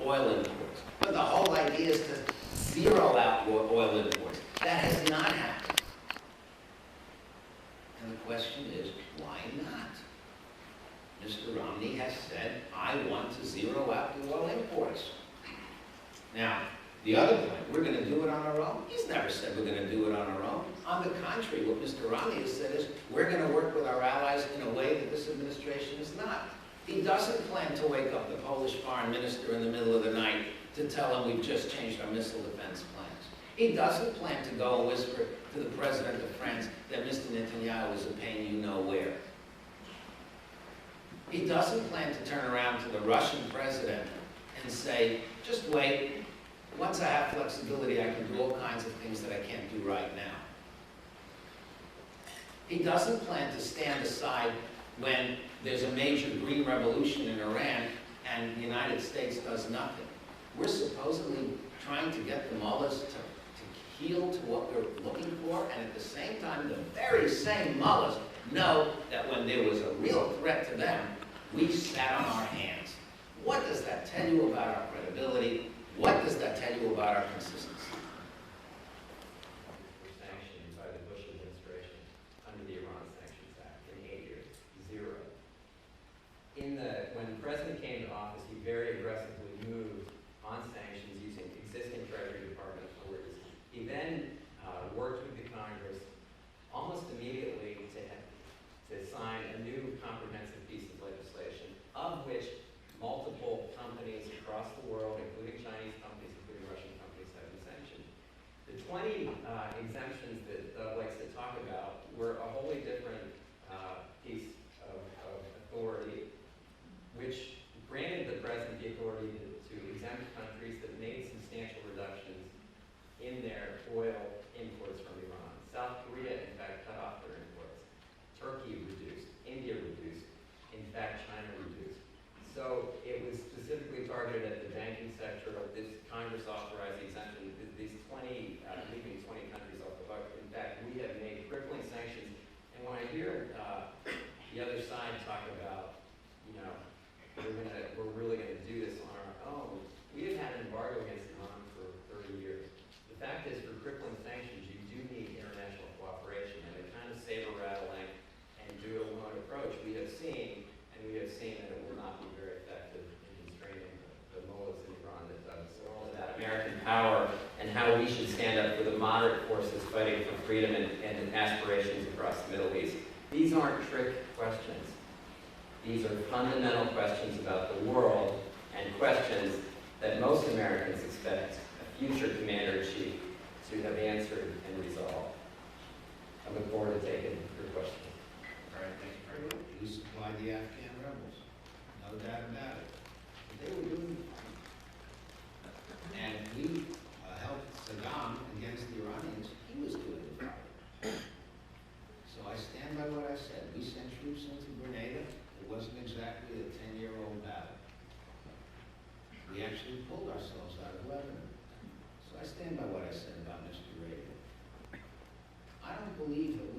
oil imports. But the whole idea is to zero out oil imports. That has not happened. And the question is, why not? Mr. Romney has said, I want to zero out the oil imports. Now, the other point, we're going to do it on our own. He's never said we're going to do it on our own. On the contrary, what Mr. Romney has said is, we're going to work with our allies in a way that this administration is not. He doesn't plan to wake up the Polish foreign minister in the middle of the night to tell him we've just changed our missile defense plans. He doesn't plan to go and whisper to the president of France that Mr. Netanyahu is a pain you know where. He doesn't plan to turn around to the Russian president and say, just wait, once I have flexibility, I can do all kinds of things that I can't do right now. He doesn't plan to stand aside when there's a major green revolution in Iran and the United States does nothing. We're supposedly trying to get the mullahs to heal to what we're looking for, and at the same time, the very same mullahs know that when there was a real threat to them, we sat on our hands. What does that tell you about our credibility? What does that tell you about our consistency? Sanctioned by the Bush administration under the Iran Sanctions Act in 8 years, 0. When the president came to office, he very aggressively moved on sanctions using existing Treasury Department authorities. He then worked with the Congress almost immediately to sign a new comprehensive piece of legislation, of which multiple companies across the world, including Chinese companies, including Russian companies, have been sanctioned. The 20 exemptions that Doug likes to talk about were a wholly different piece of authority, which granted the president the authority to exempt countries that made substantial reductions in their oil imports from Iran. South Korea, in fact, cut off their imports. Turkey reduced. India reduced. In fact, China reduced. So it was specifically targeted at the banking sector. This Congress authorized the exemption. These 20, leaving 20 countries off the hook. In fact, we have made crippling sanctions. And when I hear the other side talk about, we're really going to do this on our own, we have had an embargo against Iran for 30 years. The fact is, for crippling sanctions, you do need international cooperation, and the kind of saber-rattling and do-it-alone approach we have seen that it will not be very effective in constraining the mullahs in Iran that does all of that American power, and how we should stand up for the moderate forces fighting for freedom and aspirations across the Middle East. These aren't trick questions. These are fundamental questions about the world, and questions that most Americans expect a future commander-in-chief to have answered and resolved. I look forward to taking your questions. All right, thank you very much. We supplied the Afghan rebels, no doubt about it. But they were doing it. And we helped Saddam against the Iranians. He was doing it. So I stand by what I said. We sent troops into Grenada. It wasn't exactly a 10-year-old battle. We actually pulled ourselves out of Lebanon. So I stand by what I said about Mr. Reagan. I don't believe that